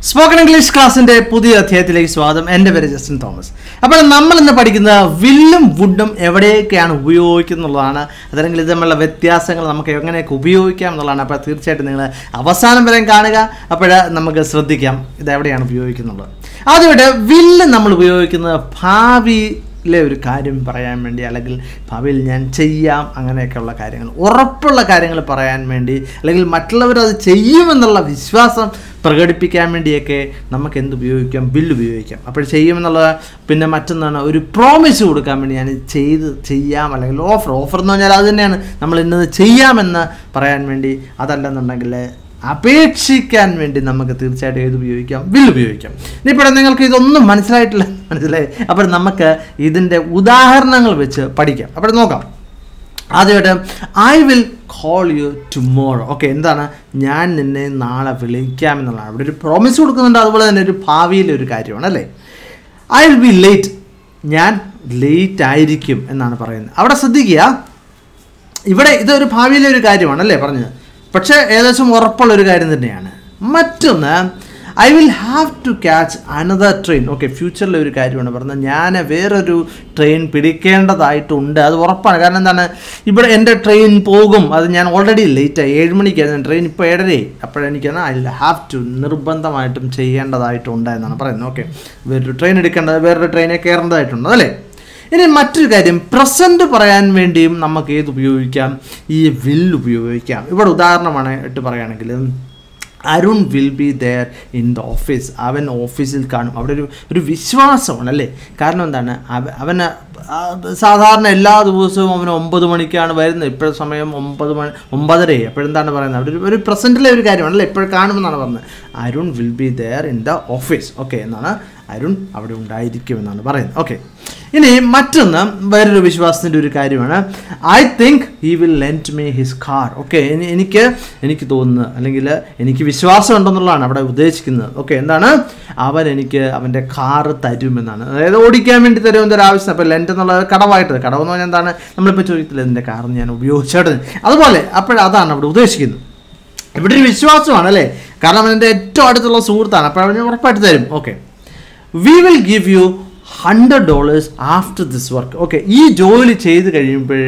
Spoken English class in the Pudia Theatre Swadam and a very Justin Thomas. Upon a number in the particular Willum Woodum every can Wioik in the Lana, the Anglism of Vetia Sangamaka Kubioikam, the Lana Pathir Chet in the Avasan Kanaga, Apeda Namagas Radikam, the every and Wioik in the Lord. Other will number Wioik in the Pavi. ഒരു കാര്യം പറയാൻ വേണ്ടി അല്ലെങ്കിൽ ഭാവിയിൽ ഞാൻ ചെയ്യാം അങ്ങനെയൊക്കെയുള്ള കാര്യങ്ങൾ ഉറപ്പുള്ള കാര്യങ്ങൾ പറയാൻ വേണ്ടി അല്ലെങ്കിൽ മറ്റുള്ളവർ അത് ചെയ്യുമെന്നുള്ള വിശ്വാസം പ്രകടിപ്പിക്കാൻ വേണ്ടിയൊക്കെ നമുക്ക് എന്ത് ഉപയോഗിക്കാം വിൽ ഉപയോഗിക്കാം അപ്പോൾ ചെയ്യുമെന്നുള്ള പിന്നെ മറ്റൊന്നാണ് ഒരു പ്രോമിസ് കൊടുക്കാൻ വേണ്ടി ഞാൻ ചെയ്യാം അല്ലെങ്കിൽ ഓഫർ എന്ന് പറഞ്ഞാൽ അത് തന്നെയാണ് നമ്മൾ ഇന്നത് ചെയ്യാമെന്ന് പറയാൻ വേണ്ടി അതല്ലെന്നുണ്ടെങ്കിൽ അപേക്ഷിക്കാൻ വേണ്ടി നമുക്ക് തീർച്ചയായിട്ടും ഏത് ഉപയോഗിക്കാം വിൽ ഉപയോഗിക്കാം ഇനിയിപ്പോൾ നിങ്ങൾക്ക് ഇതൊന്നും മനസ്സിലായിട്ടില്ല മനസ്സിലായി അപ്പോൾ നമുക്ക് ഇതിൻ്റെ ഉദാഹരണങ്ങൾ വെച്ച് പഠിക്കാം അപ്പോൾ നോക്കാം ആദ്യമായിട്ട് I will call you tomorrow okay എന്താണ് ഞാൻ നിന്നെ നാളെ വിളിക്കാം എന്നുള്ളതാണ് അവിടെ ഒരു പ്രോമിസ് കൊടുക്കുന്നുണ്ട് അതുപോലെ തന്നെ ഒരു ഭാവിയിലെ ഒരു കാര്യമാണ് അല്ലേ ഐ വിൽ ബി ലേറ്റ് ഞാൻ ലേറ്റ് ആയിരിക്കും എന്നാണ് പറയുന്നത് അവിടെ ശ്രദ്ധിക്കുക ഇവിടെ ഇതൊരു ഭാവിയിലെ ഒരു കാര്യമാണ് അല്ലേ പറഞ്ഞത് പക്ഷേ ഏകദേശം ഉറപ്പുള്ളൊരു കാര്യം തന്നെയാണ് മറ്റൊന്ന് I will have to catch another train okay ഫ്യൂച്ചറിലെ ഒരു കാര്യമാണ് പറഞ്ഞത് ഞാൻ വേറൊരു ട്രെയിൻ പിടിക്കേണ്ടതായിട്ടുണ്ട് അത് ഉറപ്പാണ് കാരണം എന്താണ് ഇവിടെ എൻ്റെ ട്രെയിൻ പോകും അത് ഞാൻ ഓൾറെഡി ലേറ്റായി 7 മണിക്കായിരുന്നു ട്രെയിൻ ഇപ്പോൾ 7:30 അപ്പോഴെനിക്കാണ് ഐ വിൽ ഹാവ് ടു നിർബന്ധമായിട്ടും ചെയ്യേണ്ടതായിട്ടുണ്ട് എന്നാണ് പറയുന്നത് ഓക്കെ വേറൊരു ട്രെയിൻ എടുക്കേണ്ടത് വേറൊരു ട്രെയിനെ കയറേണ്ടതായിട്ടുണ്ട് അല്ലേ ഇനി മറ്റൊരു കാര്യം പ്രസൻറ്റ് പറയാൻ വേണ്ടിയും നമുക്ക് ഏത് ഉപയോഗിക്കാം ഈ വിൽ ഉപയോഗിക്കാം ഇവിടെ ഉദാഹരണമാണ് ഇട്ട് പറയുകയാണെങ്കിൽ Arun will be there in the office അവൻ ഓഫീസിൽ കാണും അവിടെ ഒരു വിശ്വാസമാണ് അല്ലേ കാരണം എന്താണ് അവന് സാധാരണ എല്ലാ ദിവസവും അവന് 9 മണിക്കാണ് വരുന്നത് ഇപ്പോഴത്തെ സമയം 9:30 അപ്പോഴെന്താണ് പറയുന്നത് അവിടെ ഒരു പ്രസൻറ്റിലെ ഒരു കാര്യമാണ് അല്ലേ ഇപ്പോഴും കാണുമെന്നാണ് പറഞ്ഞത് Arun will be there in the office okay എന്നാണ് അരുൺ അവിടെ ഉണ്ടായിരിക്കുമെന്നാണ് പറയുന്നത് ഓക്കെ ഇനി മറ്റൊന്ന് വേറൊരു വിശ്വാസത്തിൻ്റെ ഒരു കാര്യമാണ് I think he will lent me his car okay എനിക്ക് തോന്നുന്നത് അല്ലെങ്കിൽ എനിക്ക് വിശ്വാസം ഉണ്ടെന്നുള്ളതാണ് അവിടെ ഉദ്ദേശിക്കുന്നത് ഓക്കെ എന്താണ് അവൻ എനിക്ക് അവൻ്റെ കാറ് തരുമെന്നാണ് അതായത് ഓടിക്കാൻ വേണ്ടി തരുമെന്നൊരു ആവശ്യം അപ്പോൾ ലെൻഡ് എന്നുള്ളത് കടവായിട്ട് കടവെന്ന് പറഞ്ഞാൽ എന്താണ് നമ്മളിപ്പോൾ ചോദിക്കത്തില്ല എൻ്റെ കാറിന് ഞാൻ ഉപയോഗിച്ചോട്ടെ അതുപോലെ അതാണ് അവിടെ ഉദ്ദേശിക്കുന്നത് ഇവിടെ ഒരു വിശ്വാസമാണ് അല്ലേ കാരണം അവൻ്റെ ഏറ്റവും അടുത്തുള്ള സുഹൃത്താണ് അപ്പോൾ അവന് ഉറപ്പായിട്ട് തരും okay we will give you $100 after this work okay ഈ ജോലി ചെയ്ത് കഴിയുമ്പോൾ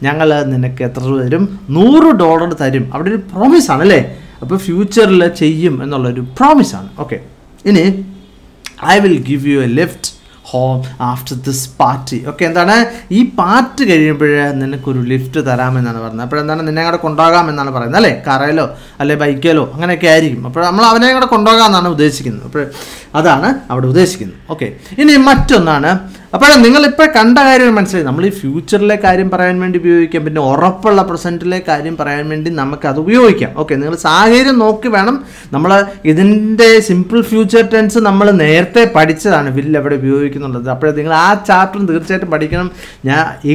ഞങ്ങൾ നിനക്ക് എത്ര തരും $100 തരും അവിടെ ഒരു പ്രോമിസാണ് അല്ലേ അപ്പോൾ ഫ്യൂച്ചറിൽ ചെയ്യും എന്നുള്ളൊരു പ്രോമിസാണ് ഓക്കെ ഇനി I will give you A lift home after this party okay എന്താണ് ഈ പാർട്ടി കഴിയുമ്പോൾ നിനക്കൊരു ലിഫ്റ്റ് തരാമെന്നാണ് പറയുന്നത് അപ്പോഴെന്താണ് നിന്നെ കൂടെ കൊണ്ടുപോകാമെന്നാണ് പറയുന്നത് അല്ലേ കാറയിലോ അല്ലെ ബൈക്കിലോ അങ്ങനെയൊക്കെ ആയിരിക്കും അപ്പോൾ നമ്മൾ അവനെ കൂടെ കൊണ്ടുപോകാമെന്നാണ് ഉദ്ദേശിക്കുന്നത് അപ്പോൾ അതാണ് അവിടെ ഉദ്ദേശിക്കുന്നത് ഓക്കെ ഇനി മറ്റൊന്നാണ് അപ്പോൾ നിങ്ങളിപ്പോൾ കണ്ട കാര്യം മനസ്സിലായി നമ്മൾ ഈ ഫ്യൂച്ചറിലെ കാര്യം പറയാൻ വേണ്ടി ഉപയോഗിക്കാം പിന്നെ ഉറപ്പുള്ള പ്രസൻറ്റിലെ കാര്യം പറയാൻ വേണ്ടി നമുക്കത് ഉപയോഗിക്കാം ഓക്കെ നിങ്ങൾ സാഹചര്യം നോക്കി വേണം നമ്മൾ ഇതിൻ്റെ സിമ്പിൾ ഫ്യൂച്ചർ ടെൻസ് നമ്മൾ നേരത്തെ പഠിച്ചതാണ് വിൽ എവിടെ ഉപയോഗിക്കുന്നുള്ളത് അപ്പോൾ നിങ്ങൾ ആ ചാപ്റ്റർ തീർച്ചയായിട്ടും പഠിക്കണം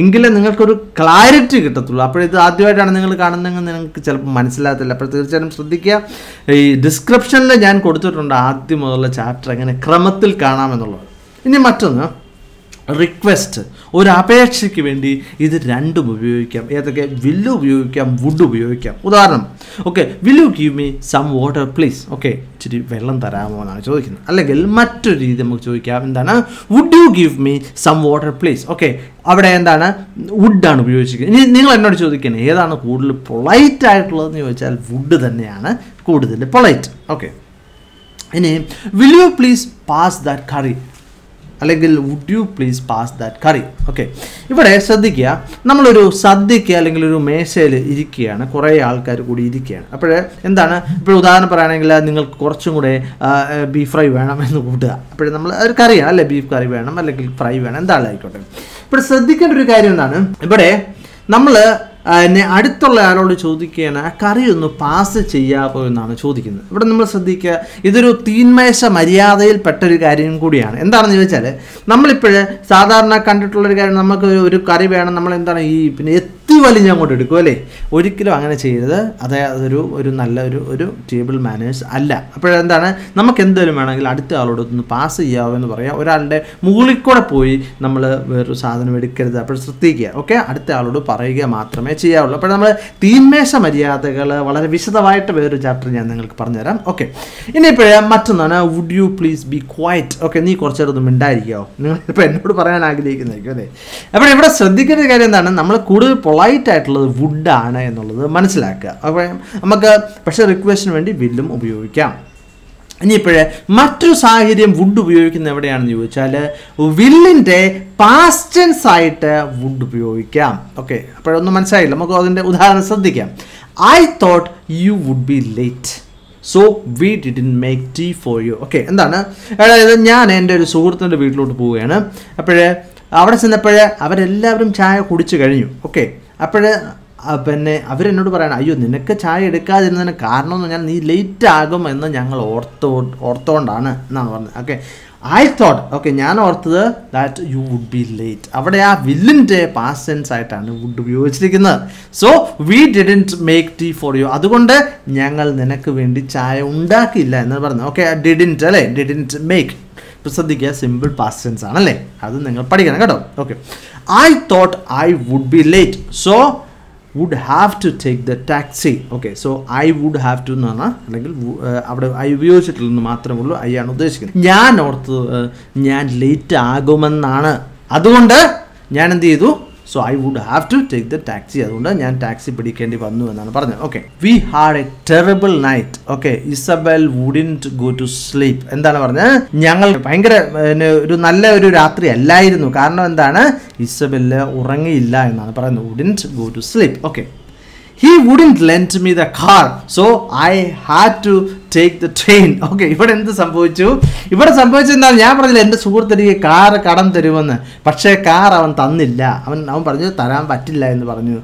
എങ്കിലേ നിങ്ങൾക്കൊരു ക്ലാരിറ്റി കിട്ടത്തുള്ളൂ അപ്പോഴിത് ആദ്യമായിട്ടാണ് നിങ്ങൾ കാണുന്നതെങ്കിൽ നിങ്ങൾക്ക് ചിലപ്പോൾ മനസ്സിലാകത്തില്ല അപ്പോൾ തീർച്ചയായിട്ടും ശ്രദ്ധിക്കുക ഈ ഡിസ്ക്രിപ്ഷനിൽ ഞാൻ കൊടുത്തിട്ടുണ്ട് ആദ്യം മുതലുള്ള ചാപ്റ്റർ എങ്ങനെ ക്രമത്തിൽ കാണാമെന്നുള്ളത് ഇനി മറ്റൊന്ന് റിക്വസ്റ്റ് ഒരു അപേക്ഷയ്ക്ക് വേണ്ടി ഇത് രണ്ടും ഉപയോഗിക്കാം ഏതൊക്കെ വില്ല് ഉപയോഗിക്കാം വുഡ് ഉപയോഗിക്കാം ഉദാഹരണം okay will you give me some water please okay ഇച്ചിരി വെള്ളം തരാമോ എന്നാണ് ചോദിക്കുന്നത് അല്ലെങ്കിൽ മറ്റൊരു രീതി നമുക്ക് ചോദിക്കാം എന്താണ് would you give me some water please okay അവിടെ എന്താണ് വുഡാണ് ഉപയോഗിച്ചിരിക്കുന്നത് ഇനി നിങ്ങൾ എന്നോട് ചോദിക്കുന്നത് ഏതാണ് കൂടുതൽ പൊളൈറ്റ് ആയിട്ടുള്ളതെന്ന് ചോദിച്ചാൽ വുഡ് തന്നെയാണ് കൂടുതൽ പൊളൈറ്റ് ഓക്കെ ഇനി will you please pass that curry അല്ലെങ്കിൽ would you please pass that curry okay ഇവിടെ ശ്രദ്ധിക്കുക നമ്മളൊരു സദ്യക്ക് അല്ലെങ്കിൽ ഒരു മേശയിൽ ഇരിക്കുകയാണ് കുറേ ആൾക്കാർ കൂടി ഇരിക്കുകയാണ് അപ്പോൾ എന്താണ് ഇപ്പോൾ ഉദാഹരണം പറയുകയാണെങ്കിൽ നിങ്ങൾക്ക് കുറച്ചും കൂടെ ബീഫ് ഫ്രൈ വേണം എന്ന് കൂട്ടുക അപ്പോൾ നമ്മൾ ഒരു കറിയാണ് അല്ലേ ബീഫ് കറി വേണം അല്ലെങ്കിൽ ഫ്രൈ വേണം എന്തായാലും ആയിക്കോട്ടെ ഇപ്പോൾ ശ്രദ്ധിക്കേണ്ട ഒരു കാര്യം എന്താണ് ഇവിടെ നമ്മൾ അടുത്തുള്ള ആളോട് ചോദിക്കുകയാണ് ആ കറി ഒന്ന് പാസ് ചെയ്യാമോ എന്നാണ് ചോദിക്കുന്നത് ഇവിടെ നമ്മൾ ശ്രദ്ധിക്കുക ഇതൊരു തീന്മേശ മര്യാദയിൽപ്പെട്ടൊരു കാര്യം കൂടിയാണ് എന്താണെന്ന് ചോദിച്ചാൽ നമ്മളിപ്പോൾ സാധാരണ കണ്ടിട്ടുള്ളൊരു കാര്യം നമുക്ക് ഒരു കറി വേണം നമ്മൾ എന്താണ് ഈ പിന്നെ വലിഞ്ഞ് അങ്ങോട്ട് എടുക്കും അല്ലേ. ഒരിക്കലും അങ്ങനെ ചെയ്യരുത്. അതായത് ഒരു നല്ല ഒരു ടേബിൾ മാനേഴ്സ് അല്ല. അപ്പോഴെന്താണ്, നമുക്ക് എന്തെങ്കിലും വേണമെങ്കിൽ അടുത്ത ആളോട് ഒന്ന് പാസ് ചെയ്യാമെന്ന് പറയാം. ഒരാളുടെ മുകളിൽ കൂടെ പോയി നമ്മൾ വേറൊരു സാധനം എടുക്കരുത്. അപ്പോൾ ശ്രദ്ധിക്കുക. ഓക്കെ, അടുത്ത ആളോട് പറയുക മാത്രമേ ചെയ്യാവുള്ളൂ. അപ്പോൾ നമ്മൾ തീന്മേശ മര്യാദകൾ വളരെ വിശദമായിട്ട് വേറൊരു ചാപ്റ്റർ ഞാൻ നിങ്ങൾക്ക് പറഞ്ഞുതരാം. ഓക്കെ, ഇനിയിപ്പോൾ മറ്റൊന്നാണ് would you please be quiet. Okay, നീ കുറച്ച് നേരം ഒന്നും മിണ്ടായിരിക്കുമോ, നിങ്ങളിപ്പോൾ എന്നോട് പറയാൻ ആഗ്രഹിക്കുന്നതായിരിക്കും അല്ലേ. അപ്പോൾ ഇവിടെ ശ്രദ്ധിക്കേണ്ട കാര്യം എന്താണ്, നമ്മൾ കൂടുതൽ പൊളൈറ്റ് ആയിട്ടുള്ളത് വുഡാണ് എന്നുള്ളത് മനസ്സിലാക്കുക. അപ്പോൾ നമുക്ക് പക്ഷേ റിക്വസ്റ്റിന് വേണ്ടി വില്ലും ഉപയോഗിക്കാം. ഇനിയിപ്പോഴേ മറ്റൊരു സാഹചര്യം വുഡ് ഉപയോഗിക്കുന്നത് എവിടെയാണെന്ന് ചോദിച്ചാൽ വില്ലിൻ്റെ പാസ്റ്റ് ടെൻസ് ആയിട്ട് വുഡ് ഉപയോഗിക്കാം. ഓക്കെ, അപ്പോഴൊന്നും മനസ്സിലായില്ല, നമുക്ക് അതിൻ്റെ ഉദാഹരണം ശ്രദ്ധിക്കാം. I thought you would be late, so we didn't make tea for you. Okay, എന്താണ്, അതായത് ഞാൻ എൻ്റെ ഒരു സുഹൃത്തിൻ്റെ വീട്ടിലോട്ട് പോവുകയാണ്. അപ്പോഴേ അവിടെ ചെന്നപ്പോഴേ അവരെല്ലാവരും ചായ കുടിച്ചു കഴിഞ്ഞു. ഓക്കെ, അപ്പോഴേ പിന്നെ അവരെന്നോട് പറയണം, അയ്യോ നിനക്ക് ചായ എടുക്കാതിരുന്നതിന് കാരണമെന്ന് ഞാൻ നീ ലേറ്റ് ആകും എന്ന് ഞങ്ങൾ ഓർത്തുകൊണ്ടാണ് എന്നാണ് പറഞ്ഞത്. ഓക്കെ, ഐ തോട്ട്, ഓക്കെ, ഞാൻ ഓർത്തത് that you would be late. അവിടെ ആ വില്ലിൻ്റെ പാസ്റ്റ് ടെൻസ് ആയിട്ടാണ് വുഡ് ഉപയോഗിച്ചിരിക്കുന്നത്. So we didn't make tea for you, അതുകൊണ്ട് ഞങ്ങൾ നിനക്ക് വേണ്ടി ചായ ഉണ്ടാക്കിയില്ല എന്ന് പറഞ്ഞു. ഓക്കെ, ഡിഡ്ന്റ് അല്ലേ, ഡിഡ്ന്റ് മേക്ക്. ശ്രദ്ധിക്കുക, സിമ്പിൾ പാസ്റ്റ് ടെൻസ് ആണല്ലേ, അത് നിങ്ങൾ പഠിക്കണം കേട്ടോ. Okay, I thought I would be late, so would have to take the taxi. Okay, so I would have to എന്ന് പറഞ്ഞാൽ അല്ലെങ്കിൽ അവിടെ ഐ ഉപയോഗിച്ചിട്ടില്ലെന്ന് മാത്രമേ ഉള്ളൂ, ഐ ആണ് ഉദ്ദേശിക്കുന്നത്. ഞാൻ ഓർത്തത് ഞാൻ ലേറ്റ് ആകുമെന്നാണ്, അതുകൊണ്ട് ഞാൻ എന്ത് ചെയ്തു, so I would have to take the taxi, അതുകൊണ്ട് ഞാൻ ടാക്സി പിടിക്കേണ്ടി വന്നു എന്നാണ് പറഞ്ഞത്. Okay, we had a terrible night. Okay, Isabel wouldn't go to sleep. എന്താണ് പറഞ്ഞത്, ഞങ്ങൾ ഭയങ്കര ഒരു നല്ല ഒരു രാത്രി അല്ലായിരുന്നു. കാരണം എന്താണ്, ഇസബെല് ഉറങ്ങിയില്ല എന്നാണ് പറയുന്നത്. Wouldn't go to sleep. Okay, he wouldn't lend me the car, so I had to take the train. Okay, ഇവിടെ എന്ത് സംഭവിച്ചു, ഇവിടെ സംഭവിച്ചെന്നാൽ ഞാൻ പറഞ്ഞില്ല എൻ്റെ സുഹൃത്തിന് കാർ കടം തരുമെന്ന്, പക്ഷേ കാർ അവൻ തന്നില്ല. അവൻ പറഞ്ഞു തരാൻ പറ്റില്ല എന്ന് പറഞ്ഞു.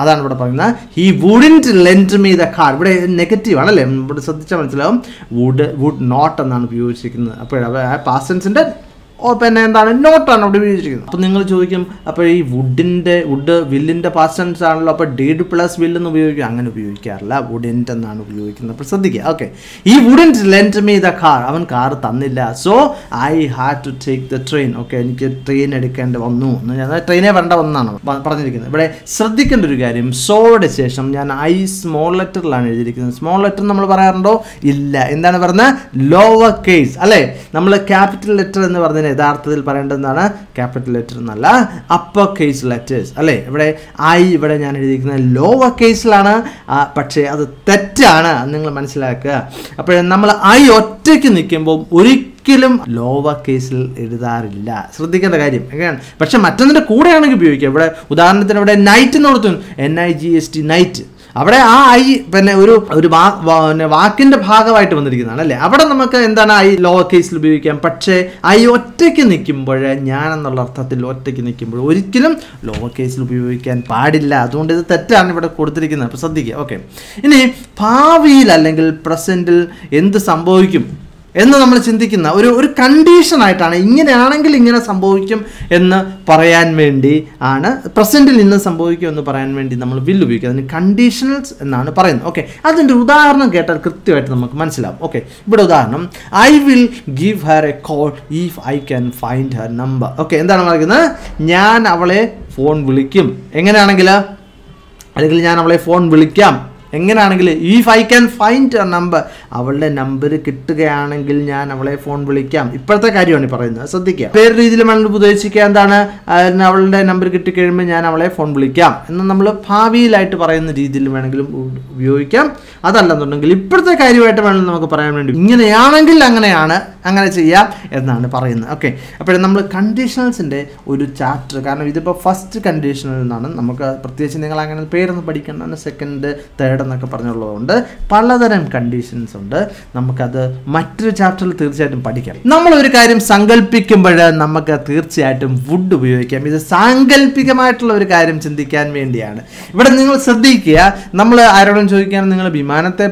അതാണ് ഇവിടെ പറയുന്നത്, he wouldn't lend me the car. ഇവിടെ നെഗറ്റീവ് ആണല്ലേ, ഇവിടെ ശ്രദ്ധിച്ചാൽ മനസ്സിലാവും. വുഡ് നോട്ട് എന്നാണ് ഉപയോഗിച്ചിരിക്കുന്നത്. അപ്പോൾ പാസ്റ്റ് ടെൻസിൻ്റെ പിന്നെ എന്താണ്, നോട്ടാണ് അവിടെ ഉപയോഗിച്ചിരിക്കുന്നത്. അപ്പോൾ നിങ്ങൾ ചോദിക്കും, അപ്പോൾ ഈ വുഡ് വില്ലിൻ്റെ പാസ്റ്റ് ടെൻസ് ആണല്ലോ, അപ്പോൾ ഡിഡ് പ്ലസ് വില്ലെന്ന് ഉപയോഗിക്കും. അങ്ങനെ ഉപയോഗിക്കാറില്ല, വുഡിൻ്റ് എന്നാണ് ഉപയോഗിക്കുന്നത്. അപ്പോൾ ശ്രദ്ധിക്കുക. ഓക്കെ, ഈ wouldn't lend me the car, അവൻ കാർ തന്നില്ല. So I had to take the train. Okay, എനിക്ക് ട്രെയിൻ എടുക്കേണ്ടി വന്നു എന്ന് ഞാൻ ട്രെയിനേ വേണ്ട ഒന്നാണ് പറഞ്ഞിരിക്കുന്നത്. ഇവിടെ ശ്രദ്ധിക്കേണ്ട ഒരു കാര്യം, സോയുടെ ശേഷം ഞാൻ ഐ സ്മോൾ ലെറ്ററിലാണ് എഴുതിയിരിക്കുന്നത്. സ്മോൾ ലെറ്റർ നമ്മൾ പറയാറുണ്ടോ, ഇല്ല. എന്താണ് പറഞ്ഞത്, ലോവർ കേസ് അല്ലേ. നമ്മൾ ക്യാപിറ്റൽ ലെറ്റർ എന്ന് പറഞ്ഞ യഥാർത്ഥത്തിൽ പറയേണ്ടതാണ് ക്യാപിറ്റൽ ലെറ്റർ എന്നല്ല, അപ്പർ കേസ് ലെറ്റേഴ്സ് അല്ലേ. ഇവിടെ ഞാൻ എഴുതിയിരിക്കുന്നത് ലോവർ കേസിലാണ്, പക്ഷേ അത് തെറ്റാണ്, നിങ്ങൾ മനസ്സിലാക്കുക. അപ്പോൾ നമ്മൾ ഐ ഒറ്റയ്ക്ക് നിൽക്കുമ്പോൾ ഒരിക്കലും ലോവർ കേസിൽ എഴുതാറില്ല, ശ്രദ്ധിക്കേണ്ട കാര്യം എങ്ങനെയാണ്. പക്ഷെ മറ്റൊന്നിൻ്റെ കൂടെയാണെങ്കിൽ ഉപയോഗിക്കുക. ഇവിടെ ഉദാഹരണത്തിന് ഇവിടെ നൈറ്റ് എന്ന് കൊടുത്തു, NIGHT നൈറ്റ്. അവിടെ ആ ഐ പിന്നെ ഒരു വാക്കിൻ്റെ ഭാഗമായിട്ട് വന്നിരിക്കുന്നതാണ് അല്ലേ. അവിടെ നമുക്ക് എന്താണ് ഐ ലോവർ കേസിൽ ഉപയോഗിക്കാം. പക്ഷേ ഐ ഒറ്റയ്ക്ക് നിൽക്കുമ്പോൾ, ഞാൻ എന്നുള്ള അർത്ഥത്തിൽ ഒറ്റയ്ക്ക് നിൽക്കുമ്പോൾ ഒരിക്കലും ലോവർ കേസിൽ ഉപയോഗിക്കാൻ പാടില്ല. അതുകൊണ്ട് ഇത് തെറ്റാണ് ഇവിടെ കൊടുത്തിരിക്കുന്നത്. അപ്പോൾ ശ്രദ്ധിക്കുക. ഓക്കെ, ഇനി ഭാവിയിൽ അല്ലെങ്കിൽ പ്രസൻറ്റിൽ എന്ത് സംഭവിക്കും എന്ന് നമ്മൾ ചിന്തിക്കുന്ന ഒരു കണ്ടീഷനായിട്ടാണ്, ഇങ്ങനെയാണെങ്കിൽ ഇങ്ങനെ സംഭവിക്കും എന്ന് പറയാൻ വേണ്ടി ആണ്, പ്രസൻറ്റിൽ ഇന്ന് സംഭവിക്കും എന്ന് പറയാൻ വേണ്ടി നമ്മൾ വിൽ ഉപയോഗിക്കുക. അതിന് കണ്ടീഷണൽസ് എന്നാണ് പറയുന്നത്. ഓക്കെ, അതിൻ്റെ ഉദാഹരണം കേട്ടാൽ കൃത്യമായിട്ട് നമുക്ക് മനസ്സിലാവും. ഓക്കെ, ഇവിടെ ഉദാഹരണം, I will give Har A call if I can find Har number. Okay, എന്താണ് പറയുന്നത്, ഞാൻ അവളെ ഫോൺ വിളിക്കും. എങ്ങനെയാണെങ്കിൽ, അല്ലെങ്കിൽ ഞാൻ അവളെ ഫോൺ വിളിക്കാം എങ്ങനെയാണെങ്കിൽ, if I can find a number, അവളുടെ നമ്പർ കിട്ടുകയാണെങ്കിൽ ഞാൻ അവളെ ഫോൺ വിളിക്കാം. ഇപ്പോഴത്തെ കാര്യമാണ് ഈ പറയുന്നത്, ശ്രദ്ധിക്കുക. വേറെ രീതിയിൽ നമ്മൾ ഉപദേശിക്കുക, എന്താണ്, അവളുടെ നമ്പർ കിട്ടിക്കഴിയുമ്പോൾ ഞാൻ അവളെ ഫോൺ വിളിക്കാം എന്ന് നമ്മൾ ഭാവിയിലായിട്ട് പറയുന്ന രീതിയിൽ വേണമെങ്കിലും ഉപയോഗിക്കാം. അതല്ലെന്നുണ്ടെങ്കിൽ ഇപ്പോഴത്തെ കാര്യമായിട്ട് വേണമെങ്കിൽ നമുക്ക് പറയാൻ വേണ്ടി, ഇങ്ങനെയാണെങ്കിൽ അങ്ങനെയാണ്, അങ്ങനെ ചെയ്യാം എന്നാണ് പറയുന്നത്. ഓക്കെ, അപ്പോൾ നമ്മൾ കണ്ടീഷണൽസിൻ്റെ ഒരു ചാപ്റ്റർ, കാരണം ഇതിപ്പോൾ ഫസ്റ്റ് കണ്ടീഷണൽ എന്നാണ്, നമുക്ക് പ്രത്യേകിച്ച് നിങ്ങൾ അങ്ങനെ പേരൊന്നും പഠിക്കേണ്ടതാണ്, സെക്കൻഡ് തേർഡ് എന്നൊക്കെ പറഞ്ഞുള്ളതുകൊണ്ട് പലതരം കണ്ടീഷൻസ് ഉണ്ട്. നമുക്കത് മറ്റൊരു ചാപ്റ്ററിൽ തീർച്ചയായിട്ടും പഠിക്കാം. നമ്മളൊരു കാര്യം സങ്കല്പിക്കുമ്പോൾ നമുക്ക് തീർച്ചയായിട്ടും വുഡ് ഉപയോഗിക്കാം. ഇത് സാങ്കല്പികമായിട്ടുള്ള ഒരു കാര്യം ചിന്തിക്കാൻ വേണ്ടിയാണ്. ഇവിടെ നിങ്ങൾ ശ്രദ്ധിക്കുക, നമ്മൾ ആരോടും ചോദിക്കുകയാണ്, നിങ്ങൾ വിമാനത്തെ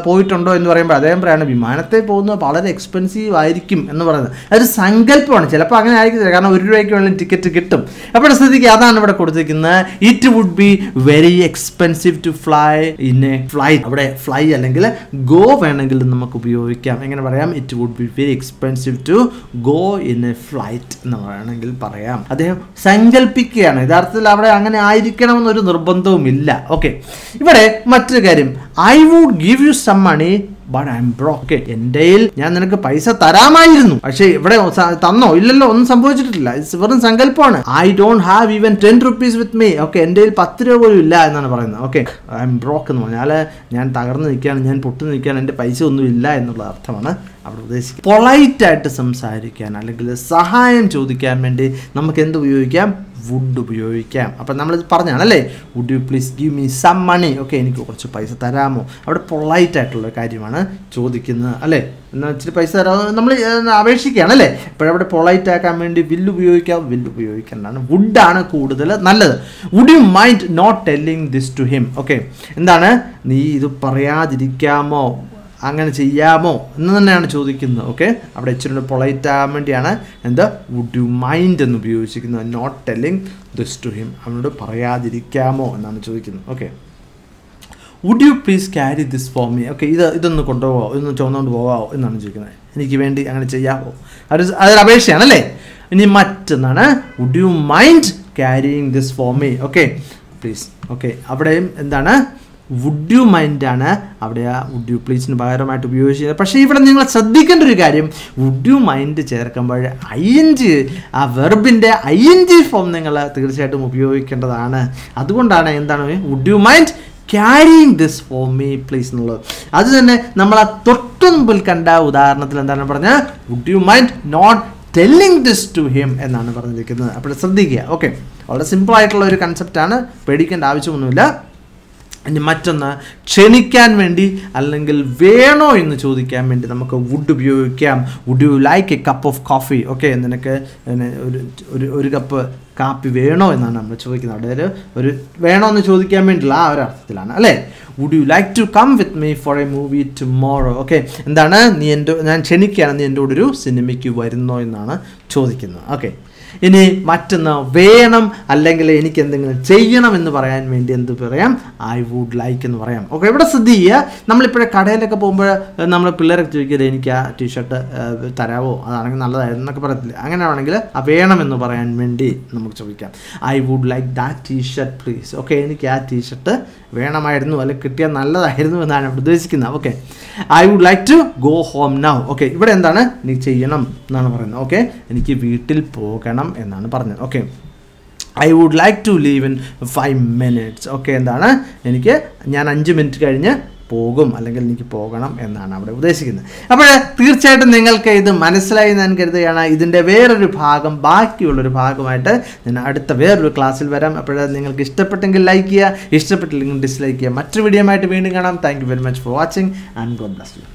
പോയിട്ടുണ്ടോ എന്ന് പറയുമ്പോൾ അദ്ദേഹം പറയാണ്, വിമാനത്തെ പോകുന്നത് വളരെ എക്സ്പെൻസീവ് എക്സ്പെൻസീവ് ആയിരിക്കും എന്ന് പറയുന്നത് അതൊരു സങ്കല്പമാണ്. ചിലപ്പോൾ അങ്ങനെ ആയിരിക്കും, കാരണം 1 രൂപയ്ക്ക് വേണ്ടി ടിക്കറ്റ് കിട്ടും. അപ്പോൾ സ്ഥിതിക്ക് അതാണ് ഇവിടെ കൊടുത്തിരിക്കുന്നത്. It would be very expensive to fly in a flight. അവിടെ ഫ്ലൈ അല്ലെങ്കിൽ ഗോ വേണമെങ്കിൽ നമുക്ക് ഉപയോഗിക്കാം. എങ്ങനെ പറയാം? It would be very expensive to go in a flight എന്ന് വേണമെങ്കിൽ പറയാം. അദ്ദേഹം സങ്കല്പിക്കുകയാണ്. യഥാർത്ഥത്തിൽ അവിടെ അങ്ങനെ ആയിരിക്കണമെന്നൊരു നിർബന്ധവും ഇല്ല. ഓക്കെ, ഇവിടെ മറ്റൊരു കാര്യം, I would give you some money but I am broke. എൻ്റെ ഞാൻ നിനക്ക് പൈസ തരാമായിരുന്നു, പക്ഷേ ഇവിടെ തന്നോ? ഇല്ലല്ലോ, ഒന്നും സംഭവിച്ചിട്ടില്ല. വെറും സങ്കല്പമാണ്. I don't have even 10 rupees with me. Okay, എൻ്റെ 10 രൂപ പോലും ഇല്ല എന്നാണ് പറയുന്നത്. ഓക്കെ, ഐ എം ബ്രോക്ക് എന്ന് പറഞ്ഞാൽ ഞാൻ തകർന്നു നിൽക്കുകയാണ്, ഞാൻ പൊട്ടി നിൽക്കുകയാണ്, എൻ്റെ പൈസ ഒന്നും ഇല്ല എന്നുള്ള അർത്ഥമാണ് അവിടെ ഉദ്ദേശിക്കുന്നത്. പൊളൈറ്റായിട്ട് സംസാരിക്കാൻ അല്ലെങ്കിൽ സഹായം ചോദിക്കാൻ വേണ്ടി നമുക്ക് എന്ത് ഉപയോഗിക്കാം? വുഡ് ഉപയോഗിക്കാം. അപ്പം നമ്മൾ പറഞ്ഞാണല്ലേ, would you please give me some money. Okay, എനിക്ക് കുറച്ച് പൈസ തരാമോ? അവിടെ പൊളൈറ്റ് ആയിട്ടുള്ള കാര്യമാണ് ചോദിക്കുന്നത് അല്ലേ. എന്നാൽ ഇച്ചിരി പൈസ തരാമോ നമ്മൾ അപേക്ഷിക്കുകയാണല്ലേ. അപ്പോഴവിടെ പൊളൈറ്റ് ആക്കാൻ വേണ്ടി വില്ല് ഉപയോഗിക്കാം, വില്ല് ഉപയോഗിക്കേണ്ടതാണ്. വുഡാണ് കൂടുതൽ നല്ലത്. Would you mind not telling this to him. Okay, എന്താണ്, നീ ഇത് പറയാതിരിക്കാമോ, അങ്ങനെ ചെയ്യാമോ എന്ന് തന്നെയാണ് ചോദിക്കുന്നത്. ഓക്കെ, അവിടെ ഇച്ചിരി പൊളൈറ്റ് ആകാൻ വേണ്ടിയാണ് എന്താ വുഡ് യു മൈൻഡ് എന്ന് ഉപയോഗിച്ചിരിക്കുന്നത്. Not telling this to him, അവനോട് പറയാതിരിക്കാമോ എന്നാണ് ചോദിക്കുന്നത്. Okay, would you please carry this for me. Okay, ഇതൊന്ന് കൊണ്ടുപോകാമോ, ഇതൊന്ന് ചുമന്നുകൊണ്ട് പോകാമോ എന്നാണ് ചോദിക്കുന്നത്. എനിക്ക് വേണ്ടി അങ്ങനെ ചെയ്യാമോ? അതൊരു അപേക്ഷയാണല്ലേ. ഇനി മറ്റൊന്നാണ്, would you mind carrying this for me. Okay, please. Okay, അവിടെയും എന്താണ്, വുഡ് യു മൈൻഡ് ആണ് അവിടെ ആ വുഡ് യു പ്ലീസിന് പകരമായിട്ട് ഉപയോഗിച്ചത്. പക്ഷേ ഇവിടെ നിങ്ങൾ ശ്രദ്ധിക്കേണ്ട ഒരു കാര്യം, വുഡ് യു മൈൻഡ് ചേർക്കുമ്പോൾ ING, ആ വെർബിൻ്റെ ING ഫോം നിങ്ങൾ തീർച്ചയായിട്ടും ഉപയോഗിക്കേണ്ടതാണ്. അതുകൊണ്ടാണ് എന്താണ് would you mind carrying this for me please എന്നുള്ളത്. അത് തന്നെ നമ്മൾ ആ തൊട്ടു മുമ്പിൽ കണ്ട ഉദാഹരണത്തിൽ എന്താണ് പറഞ്ഞത്? Would you mind not telling this to him എന്നാണ് പറഞ്ഞിരിക്കുന്നത്. അപ്പോൾ ശ്രദ്ധിക്കുക. ഓക്കെ, വളരെ സിമ്പിൾ ആയിട്ടുള്ള ഒരു കൺസെപ്റ്റാണ്, പേടിക്കേണ്ട ആവശ്യമൊന്നുമില്ല. ഇനി മറ്റൊന്ന്, ക്ഷണിക്കാൻ വേണ്ടി അല്ലെങ്കിൽ വേണോ എന്ന് ചോദിക്കാൻ വേണ്ടി നമുക്ക് വുഡ് ഉപയോഗിക്കാം. Would you like a cup of coffee. Okay, നിനക്ക് ഒരു കപ്പ് കാപ്പി വേണോ എന്നാണ് നമ്മൾ ചോദിക്കുന്നത്. അവിടെ ഒരു വേണോ എന്ന് ചോദിക്കാൻ വേണ്ടിയുള്ള ആ ഒരു അർത്ഥത്തിലാണ് അല്ലേ. Would you like to come with me for a movie tomorrow. Okay, എന്താണ്, ഞാൻ ക്ഷണിക്കുകയാണ്, നീ എൻ്റെ കൂടെ ഒരു സിനിമയ്ക്ക് വരുന്നോ എന്നാണ് ചോദിക്കുന്നത്. ഓക്കെ, ഇനി മറ്റൊന്ന്, വേണം അല്ലെങ്കിൽ എനിക്ക് എന്തെങ്കിലും ചെയ്യണം എന്ന് പറയാൻ വേണ്ടി എന്ത് പറയാം? ഐ വുഡ് ലൈക്ക് എന്ന് പറയാം. ഓക്കെ, ഇവിടെ ശ്രദ്ധിക്കുക, നമ്മളിപ്പോഴേ കടയിലൊക്കെ പോകുമ്പോൾ നമ്മൾ പിള്ളേരൊക്കെ ചോദിക്കരുത്, എനിക്ക് ആ ടീഷർട്ട് തരാമോ, അതാണെങ്കിൽ നല്ലതായിരുന്നു എന്നൊക്കെ പറയത്തില്ല. അങ്ങനെയാണെങ്കിൽ ആ വേണമെന്ന് പറയാൻ വേണ്ടി നമുക്ക് ചോദിക്കാം, I would like that T-shirt please. Okay, എനിക്ക് ആ ടീഷർട്ട് വേണമായിരുന്നു, അല്ലെങ്കിൽ കിട്ടിയാൽ നല്ലതായിരുന്നു എന്നാണ് ഇവിടെ ഉദ്ദേശിക്കുന്നത്. Okay, I would like to go home now. Okay, ഇവിടെ എന്താണ്, നീ ചെയ്യണം എന്നാണ് പറയുന്നത്. ഓക്കെ, എനിക്ക് വീട്ടിൽ പോകണം എന്നാണ് പറഞ്ഞത്. Okay, I would like to leave in 5 minutes. Okay, എന്താണ്, ഞാൻ 5 മിനിറ്റ് കഴിഞ്ഞ് പോകും അല്ലെങ്കിൽ എനിക്ക് പോകണം എന്നാണ് അവിടെ ഉദ്ദേശിക്കുന്നത്. അപ്പോൾ തീർച്ചയായിട്ടും നിങ്ങൾക്ക് ഇത് മനസ്സിലായി ഞാൻ കരുതുകയാണ്. ഇതിൻ്റെ വേറൊരു ഭാഗം, ബാക്കിയുള്ളൊരു ഭാഗമായിട്ട് ഞാൻ അടുത്ത വേറൊരു ക്ലാസ്സിൽ വരാം. അപ്പോൾ നിങ്ങൾക്ക് ഇഷ്ടപ്പെട്ടെങ്കിൽ ലൈക്ക് ചെയ്യുക, ഇഷ്ടപ്പെട്ടില്ലെങ്കിൽ ഡിസ്ലൈക്ക് ചെയ്യുക. മറ്റൊരു വീഡിയോ ആയിട്ട് വീണ്ടും കാണാം. Thank you very much for watching and God bless you.